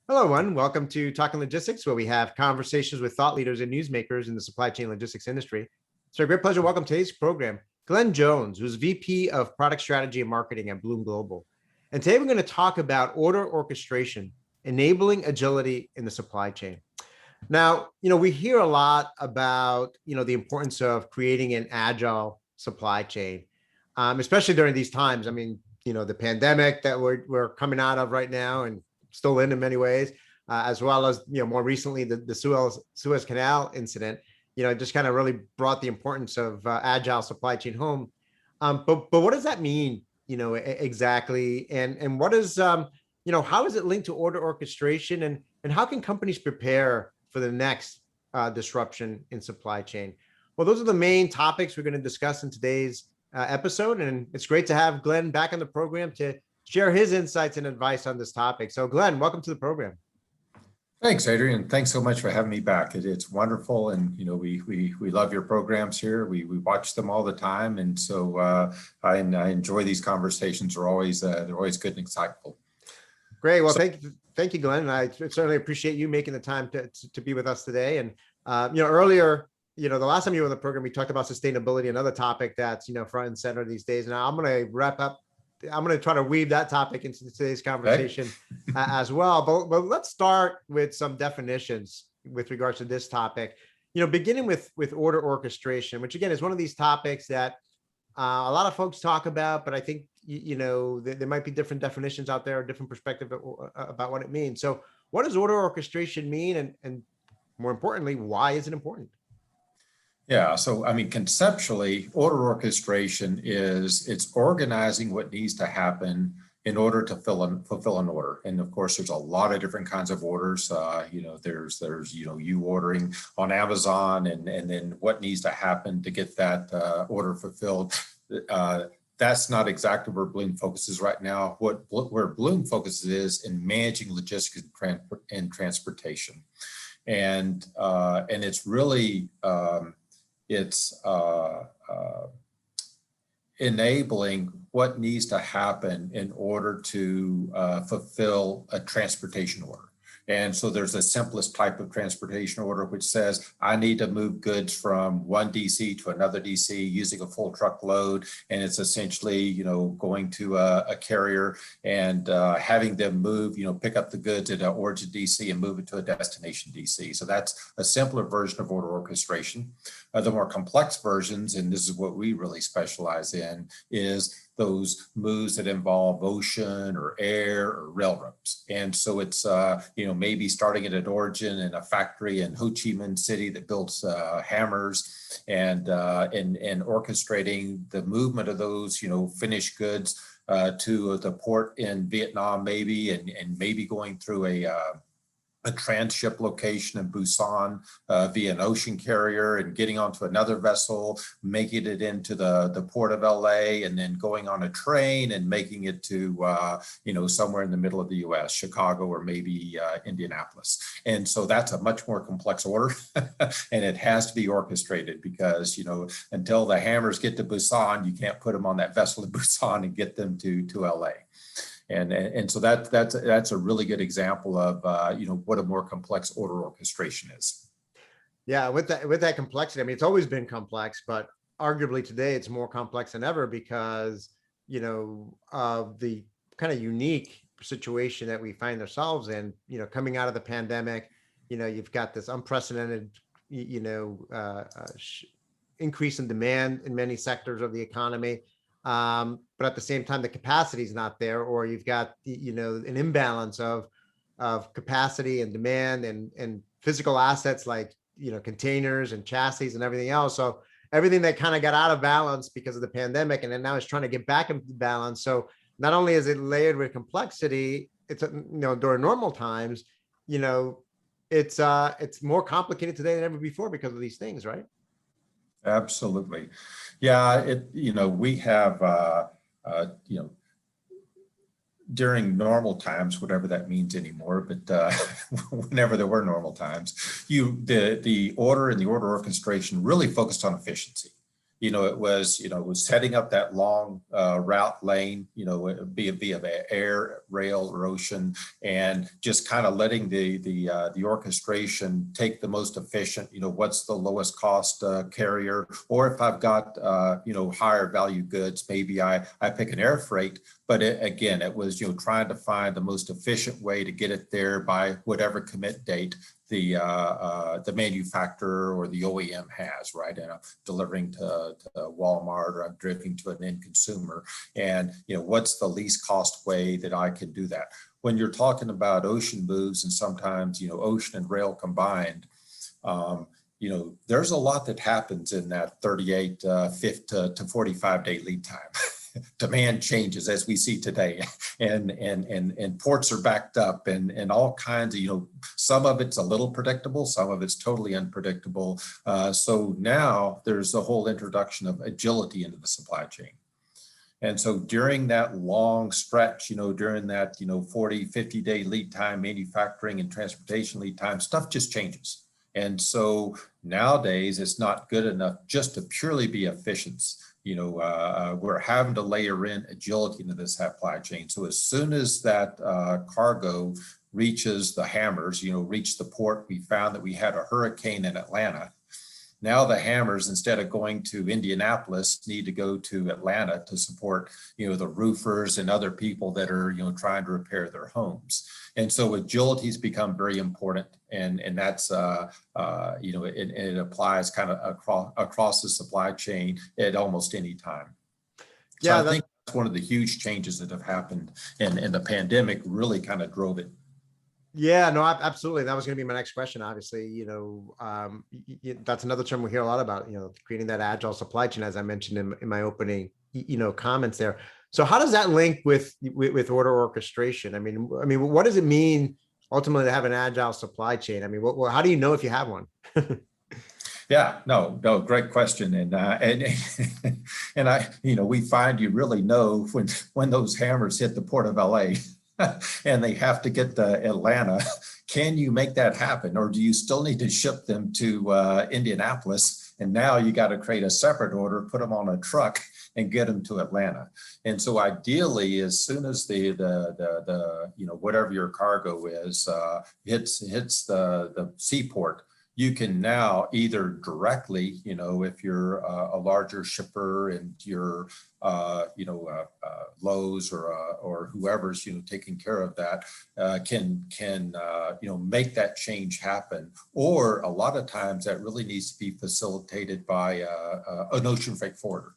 Hello, everyone. Welcome to Talking Logistics, where we have conversations with thought leaders and newsmakers in the supply chain logistics industry. It's a great pleasure to welcome today's program, Glenn Jones, who's VP of Product Strategy and Marketing at Blume Global. And today we're going to talk about order orchestration, enabling agility in the supply chain. Now, we hear a lot about, the importance of creating an agile supply chain, especially during these times. I mean, the pandemic that we're coming out of right now and still in many ways, as well as, more recently, the Suez Canal incident, just kind of really brought the importance of agile supply chain home. But what does that mean, exactly? And what is, how is it linked to order orchestration, and how can companies prepare for the next disruption in supply chain? Well, those are the main topics we're going to discuss in today's episode. And it's great to have Glenn back on the program to share his insights and advice on this topic. So Glenn, welcome to the program. Thanks, Adrian. Thanks so much for having me back. It's wonderful. And, we love your programs here. We watch them all the time. And so I enjoy these conversations. They're always good and insightful. Great. Well, thank you, Glenn. And I certainly appreciate you making the time to be with us today. And, earlier, the last time you were on the program, we talked about sustainability, another topic that's, front and center these days. Now I'm going to wrap up. I'm going to try to weave that topic into today's conversation as well. But let's start with some definitions with regards to this topic, beginning with order orchestration, which again is one of these topics that a lot of folks talk about, but I think, there might be different definitions out there, or different perspective about what it means. So what does order orchestration mean? And more importantly, why is it important? Yeah, so conceptually, order orchestration it's organizing what needs to happen in order to fulfill an order. And of course, there's a lot of different kinds of orders. There's you ordering on Amazon, and then what needs to happen to get that order fulfilled. That's not exactly where Blume focuses right now. Where Blume focuses is in managing logistics and transportation, and it's really enabling what needs to happen in order to fulfill a transportation order. And so there's the simplest type of transportation order, which says I need to move goods from one DC to another DC using a full truckload. And it's essentially, going to a carrier and having them move, pick up the goods at an origin DC and move it to a destination DC. So that's a simpler version of order orchestration. The more complex versions, and this is what we really specialize in, is those moves that involve ocean or air or railroads. And so it's, maybe starting at an origin in a factory in Ho Chi Minh City that builds hammers, and orchestrating the movement of those, finished goods to the port in Vietnam, maybe, and maybe going through a transship location in Busan via an ocean carrier, and getting onto another vessel, making it into the port of LA, and then going on a train and making it to somewhere in the middle of the US, Chicago, or maybe Indianapolis. And so that's a much more complex order, and it has to be orchestrated because until the hammers get to Busan, you can't put them on that vessel in Busan and get them to LA. And so that's a really good example of what a more complex order orchestration is. Yeah, with that complexity, it's always been complex, but arguably today it's more complex than ever because of the kind of unique situation that we find ourselves in. Coming out of the pandemic, you've got this unprecedented increase in demand in many sectors of the economy. But at the same time, the capacity is not there, or you've got, an imbalance of capacity and demand and physical assets like, containers and chassis and everything else. So everything that kind of got out of balance because of the pandemic, and then now it's trying to get back into balance. So not only is it layered with complexity, it's, during normal times, it's more complicated today than ever before because of these things, right? Absolutely. Yeah, we have, during normal times, whatever that means anymore, but whenever there were normal times, the order and the order orchestration really focused on efficiency. it was, setting up that long route lane, via air, rail, or ocean, and just kind of letting the orchestration take the most efficient, what's the lowest cost carrier, or if I've got, higher value goods, maybe I pick an air freight. But again, it was, trying to find the most efficient way to get it there by whatever commit date the manufacturer or the OEM has, right? And I'm delivering to Walmart, or I'm delivering to an end consumer. And, what's the least cost way that I can do that? When you're talking about ocean moves and sometimes, ocean and rail combined, there's a lot that happens in that 38, 50 to 45 day lead time. Demand changes, as we see today, and ports are backed up, and all kinds of, some of it's a little predictable, some of it's totally unpredictable. So now there's the whole introduction of agility into the supply chain. And so during that long stretch, during that, 40, 50 day lead time, manufacturing and transportation lead time, stuff just changes. And so nowadays it's not good enough just to purely be efficient. We're having to layer in agility into the supply chain. So as soon as that cargo reaches the hammers, reach the port, we found that we had a hurricane in Atlanta. Now the hammers, instead of going to Indianapolis, need to go to Atlanta to support, the roofers and other people that are, trying to repair their homes. And so agility has become very important, and that's it applies kind of across the supply chain at almost any time. So yeah, I think that's one of the huge changes that have happened, and the pandemic really kind of drove it. Yeah, no, absolutely. That was going to be my next question. Obviously, that's another term we hear a lot about, creating that agile supply chain, as I mentioned in my opening, comments there. So how does that link with order orchestration? I mean, what does it mean ultimately to have an agile supply chain? I mean, how do you know if you have one? Yeah, no, great question. And I, we find you really know when those hammers hit the port of LA. And they have to get to Atlanta. Can you make that happen? Or do you still need to ship them to Indianapolis? And now you got to create a separate order, put them on a truck and get them to Atlanta. And so ideally, as soon as the whatever your cargo is, hits the seaport, you can now either directly, if you're a larger shipper and you're, Lowe's or whoever's, taking care of that, can make that change happen. Or a lot of times that really needs to be facilitated by an ocean freight forwarder,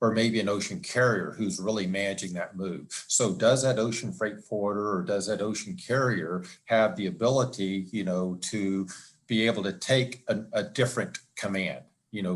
or maybe an ocean carrier who's really managing that move. So does that ocean freight forwarder or does that ocean carrier have the ability, to be able to take a different command?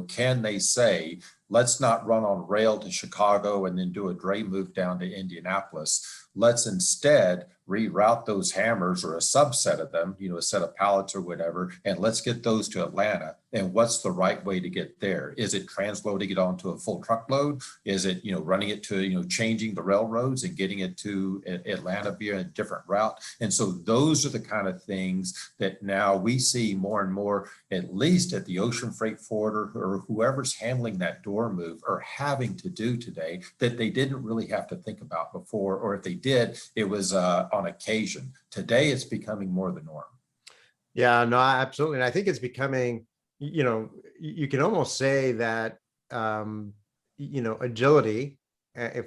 Can they say, let's not run on rail to Chicago and then do a dray move down to Indianapolis. Let's instead reroute those hammers, or a subset of them, a set of pallets or whatever, and let's get those to Atlanta. And what's the right way to get there? Is it transloading it onto a full truckload? Is it, running it to, changing the railroads and getting it to Atlanta via a different route? And so those are the kind of things that now we see more and more, at least at the ocean freight forwarder or whoever's handling that door move, are having to do today that they didn't really have to think about before, or if they did, it was on occasion. Today, it's becoming more the norm. Yeah, no, absolutely. And I think it's becoming, you can almost say that, agility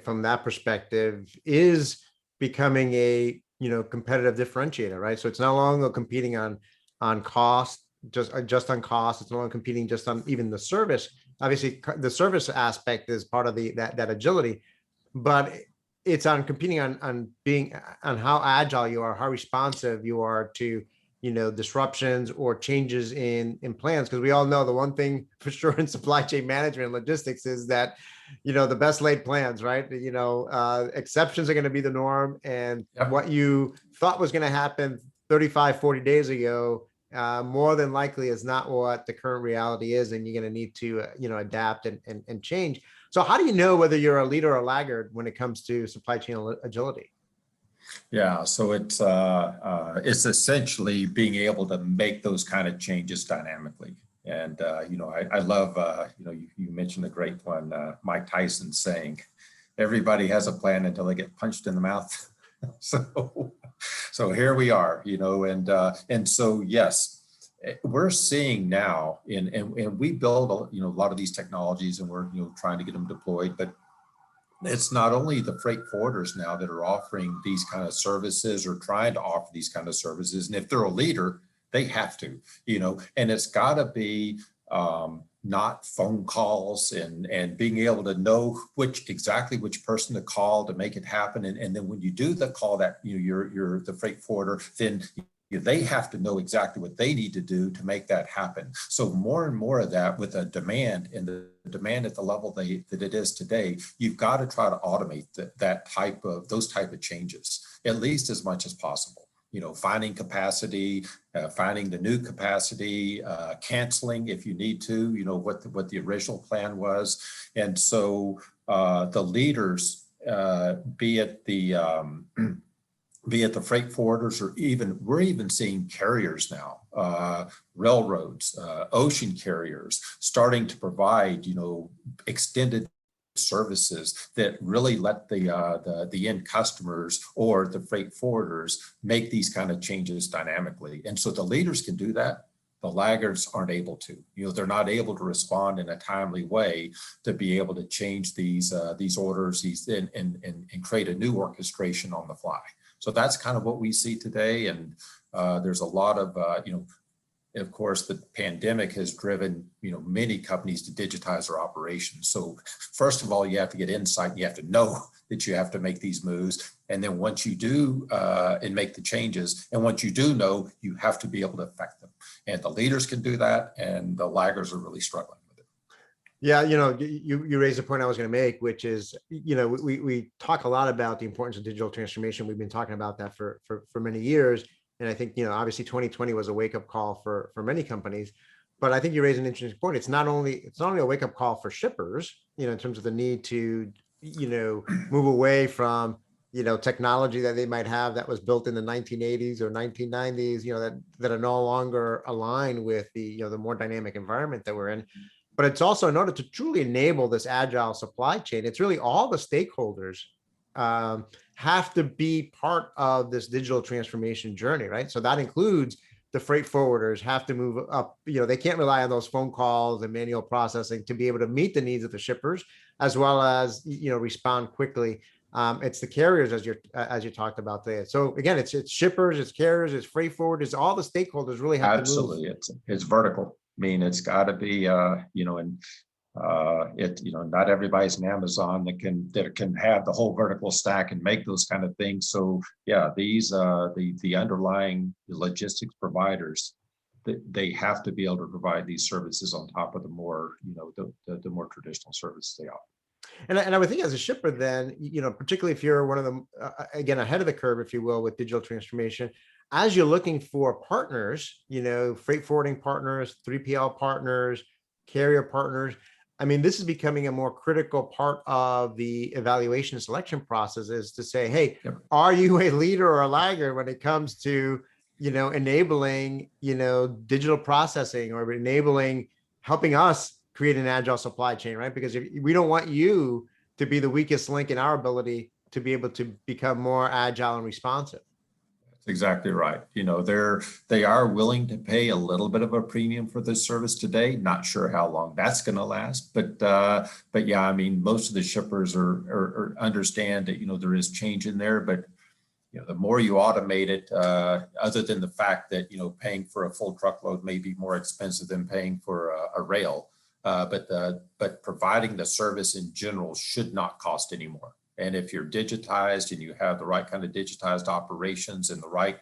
from that perspective is becoming a, competitive differentiator, right? So it's no longer competing on cost, just on cost. It's no longer competing just on even the service. Obviously, the service aspect is part of that agility, but it's on competing on how agile you are, how responsive you are to, disruptions or changes in plans. Because we all know the one thing for sure in supply chain management and logistics is that, the best laid plans, right? Exceptions are going to be the norm. And what you thought was going to happen 35, 40 days ago, more than likely is not what the current reality is. And you're going to need to, adapt and change. So how do you know whether you're a leader or a laggard when it comes to supply chain agility? Yeah, so it's essentially being able to make those kind of changes dynamically. And, I love, you mentioned a great one, Mike Tyson saying, everybody has a plan until they get punched in the mouth. So here we are, and so, yes, we're seeing now and we build, a lot of these technologies and we're, trying to get them deployed, but it's not only the freight forwarders now that are offering these kind of services or trying to offer these kind of services. And if they're a leader, they have to, and it's got to be not phone calls and being able to know exactly which person to call to make it happen. And then when you do the call that, you're the freight forwarder, then they have to know exactly what they need to do to make that happen. So more and more of that with a demand and the demand at the level that it is today, you've got to try to automate those type of changes, at least as much as possible. Finding capacity, finding the new capacity, canceling if you need to, what the original plan was. And so the leaders, be it the freight forwarders or we're even seeing carriers now, railroads, ocean carriers starting to provide, extended services that really let the end customers or the freight forwarders make these kind of changes dynamically. And so the leaders can do that. The laggards aren't able to. They're not able to respond in a timely way to be able to change these orders and create a new orchestration on the fly. So that's kind of what we see today. And there's a lot of, of course, the pandemic has driven, many companies to digitize their operations. So first of all, you have to get insight. You have to know that you have to make these moves. And then once you do and make the changes, and once you do know, you have to be able to affect them. And the leaders can do that. And the laggards are really struggling. Yeah, you raised a point I was going to make, which is, we talk a lot about the importance of digital transformation. We've been talking about that for many years. And I think, obviously 2020 was a wake-up call for many companies. But I think you raised an interesting point. It's not only a wake-up call for shippers, in terms of the need to, move away from, technology that they might have that was built in the 1980s or 1990s, that are no longer aligned with the more dynamic environment that we're in. But it's also, in order to truly enable this agile supply chain, it's really all the stakeholders have to be part of this digital transformation journey, right? So that includes the freight forwarders have to move up. They can't rely on those phone calls and manual processing to be able to meet the needs of the shippers, as well as respond quickly. It's the carriers, as you talked about there. So again, it's shippers, it's carriers, it's freight forwarders. All the stakeholders really have Absolutely. to move. It's vertical. I mean, it's got to be, not everybody's an Amazon that can have the whole vertical stack and make those kind of things. So yeah, these the underlying logistics providers, they have to be able to provide these services on top of the more the more traditional services they offer. And I would think as a shipper, then, particularly if you're one of them, again, ahead of the curve, if you will, with digital transformation, as you're looking for partners, freight forwarding partners, 3PL partners, carrier partners, I mean, this is becoming a more critical part of the evaluation and selection process, is to say, hey, Yep. Are you a leader or a laggard when it comes to, enabling, digital processing or helping us create an agile supply chain, right? Because we don't want you to be the weakest link in our ability to be able to become more agile and responsive. That's exactly right. They are willing to pay a little bit of a premium for this service today. Not sure how long that's going to last, but yeah, I mean, most of the shippers are understand that there is change in there, but the more you automate it, other than the fact that paying for a full truckload may be more expensive than paying for a rail, but providing the service in general should not cost any more. And if you're digitized and you have the right kind of digitized operations and the right,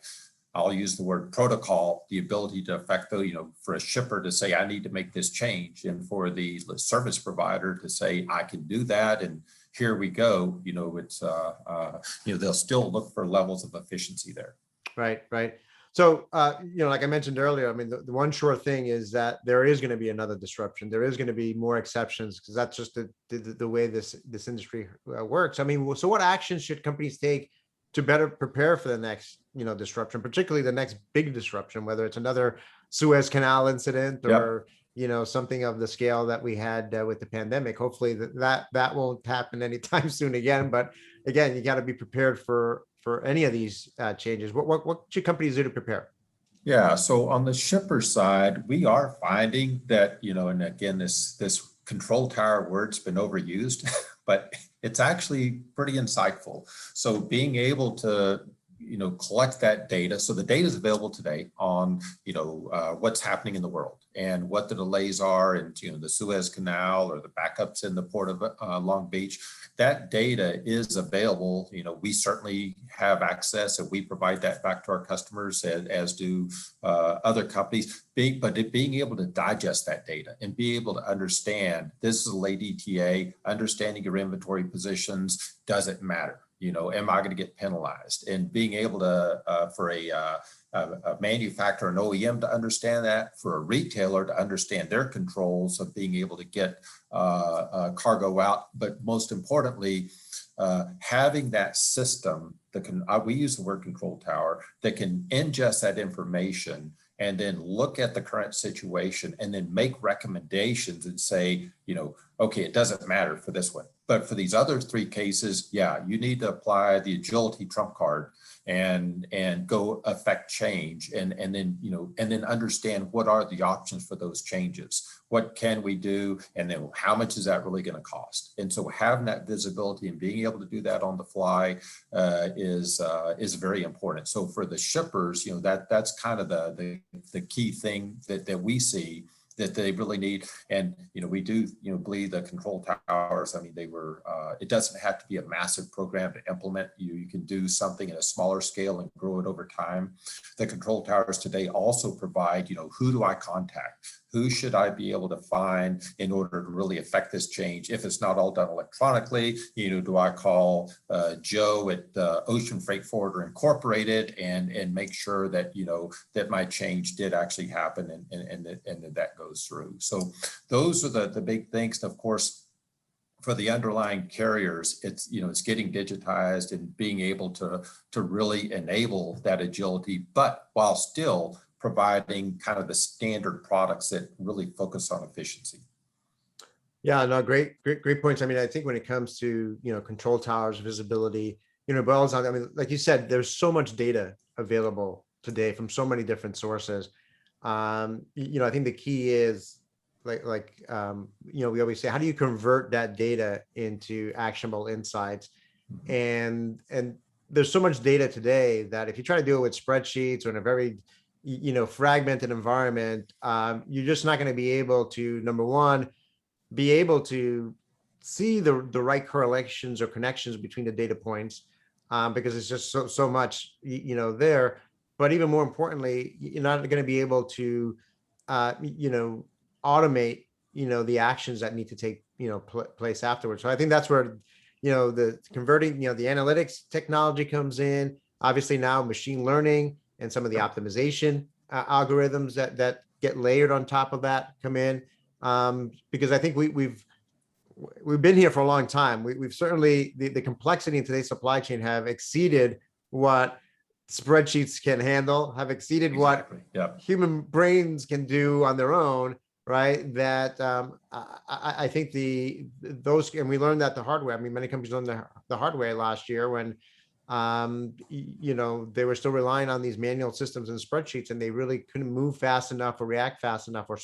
I'll use the word protocol, the ability to affect for a shipper to say, I need to make this change. And for the service provider to say, I can do that. And here we go, it's, they'll still look for levels of efficiency there. Right. So, like I mentioned earlier, I mean, the one sure thing is that there is going to be another disruption. There is going to be more exceptions, because that's just the way this industry works. I mean, so what actions should companies take to better prepare for the next, disruption, particularly the next big disruption, whether it's another Suez Canal incident or, something of the scale that we had with the pandemic. Hopefully that won't happen anytime soon again. But again, you got to be prepared for any of these changes. What should companies do to prepare? Yeah, so on the shipper side, we are finding that, and again, this control tower word's been overused, but it's actually pretty insightful. So being able to, collect that data. So the data is available today on, what's happening in the world and what the delays are in, the Suez Canal or the backups in the port of Long Beach. That data is available. We certainly have access and we provide that back to our customers, as do other companies. Being able to digest that data and be able to understand this is a late ETA, understanding your inventory positions doesn't matter. Am I going to get penalized? And being able to, for a manufacturer, an OEM to understand that, for a retailer to understand their controls of being able to get cargo out, but most importantly, having that system that can, we use the word control tower, that can ingest that information and then look at the current situation and then make recommendations and say, okay, it doesn't matter for this one. But for these other three cases, yeah, you need to apply the agility trump card and go affect change and then understand what are the options for those changes. What can we do? And then how much is that really going to cost? And so having that visibility and being able to do that on the fly is very important. So for the shippers, that's kind of the key thing that we see that they really need. And, we do, believe the control towers, it doesn't have to be a massive program to implement. You can do something at a smaller scale and grow it over time. The control towers today also provide, who do I contact? Who should I be able to find in order to really affect this change? If it's not all done electronically, do I call Joe at Ocean Freight Forwarder Incorporated and make sure that, that my change did actually happen and that goes through. So those are the big things. And of course, for the underlying carriers, it's getting digitized and being able to really enable that agility, but while still providing kind of the standard products that really focus on efficiency. Yeah, no, great points. I think when it comes to, control towers, visibility, boils on, like you said, there's so much data available today from so many different sources. I think the key is we always say, how do you convert that data into actionable insights? And there's so much data today that if you try to do it with spreadsheets or in a very fragmented environment, you're just not going to be able to, number one, be able to see the right correlations or connections between the data points, because it's just so much there. But even more importantly, you're not going to be able to automate the actions that need to take place afterwards. So I think that's where the converting the analytics technology comes in. Obviously now machine learning and some of the optimization algorithms that get layered on top of that come in, because I think we've been here for a long time. We've certainly the complexity in today's supply chain have exceeded what spreadsheets can handle, have exceeded Exactly. what human brains can do on their own. Right. That I think those, and we learned that the hard way. Many companies learned the hard way last year when they were still relying on these manual systems and spreadsheets, and they really couldn't move fast enough or react fast enough, or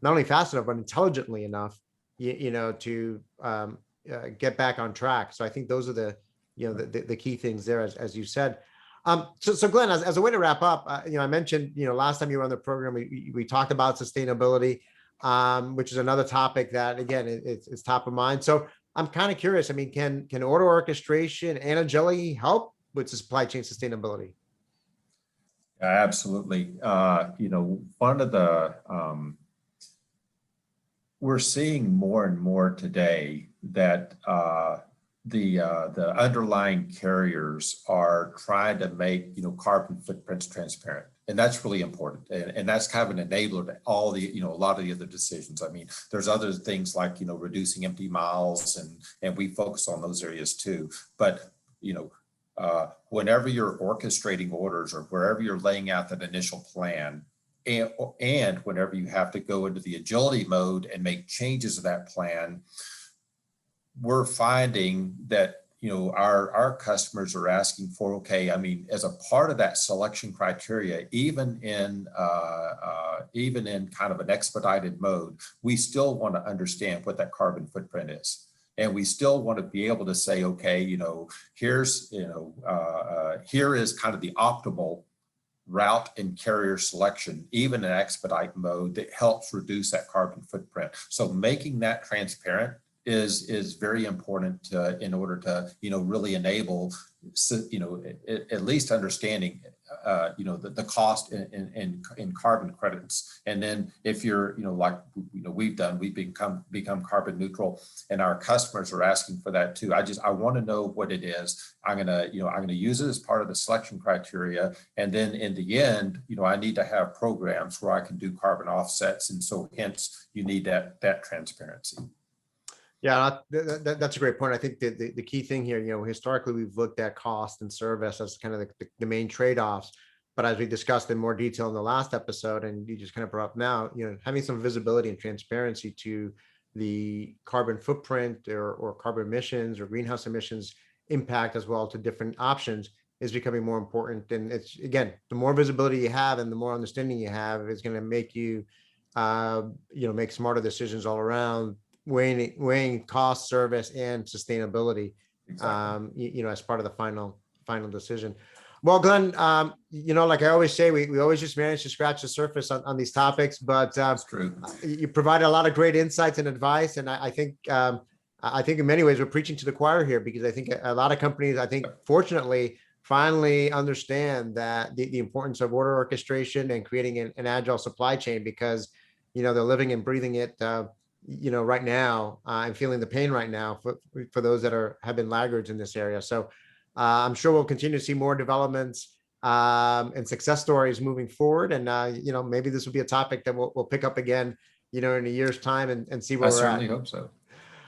not only fast enough, but intelligently enough, to get back on track. So I think those are the key things there, as you said. So Glenn, as a way to wrap up, I mentioned, last time you were on the program, we talked about sustainability, which is another topic that, again, it's top of mind. So I'm kind of curious. Can order orchestration and agility help with supply chain sustainability? Absolutely. One of the we're seeing more and more today that the underlying carriers are trying to make carbon footprints transparent, and that's really important, and that's kind of an enabler to all the a lot of the other decisions. There's other things like reducing empty miles, and we focus on those areas too. But whenever you're orchestrating orders or wherever you're laying out that initial plan, and whenever you have to go into the agility mode and make changes to that plan, we're finding that, our customers are asking for, okay, I mean, as a part of that selection criteria, even in kind of an expedited mode, we still want to understand what that carbon footprint is. And we still want to be able to say, okay, here is kind of the optimal route and carrier selection, even in expedite mode, that helps reduce that carbon footprint. So making that transparent is very important in order to really enable at least understanding the cost in carbon credits. And then if you're we've become carbon neutral, and our customers are asking for that too. I want to know what it is. I'm gonna use it as part of the selection criteria, and then in the end, I need to have programs where I can do carbon offsets, and so hence you need that transparency. Yeah, that's a great point. I think the key thing here, historically, we've looked at cost and service as kind of the main trade-offs. But as we discussed in more detail in the last episode, and you just kind of brought up now, having some visibility and transparency to the carbon footprint or carbon emissions or greenhouse emissions impact as well to different options is becoming more important. And it's, again, the more visibility you have and the more understanding you have is going to make you, make smarter decisions all around, weighing cost, service, and sustainability, Exactly. as part of the final decision. Well, Glenn, like I always say, we always just manage to scratch the surface on these topics, but That's true. you provided a lot of great insights and advice, and I think in many ways we're preaching to the choir here, because I think a lot of companies, fortunately, finally understand that the importance of order orchestration and creating an agile supply chain, because they're living and breathing it right now, and feeling the pain right now for those that have been laggards in this area. So I'm sure we'll continue to see more developments and success stories moving forward. And maybe this will be a topic that we'll pick up again, in a year's time and see where I we're certainly at. hope so.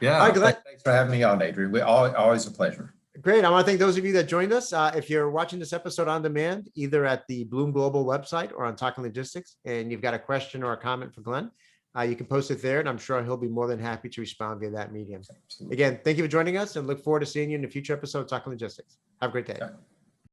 Yeah. All right, Glenn. Thanks for having me on, Adrian. Always a pleasure. Great. I want to thank those of you that joined us. If you're watching this episode on demand, either at the Blume Global website or on Talking Logistics, and you've got a question or a comment for Glenn, you can post it there, and I'm sure he'll be more than happy to respond via that medium. Absolutely. Again, thank you for joining us, and look forward to seeing you in a future episode of Talking Logistics. Have a great day. Yeah.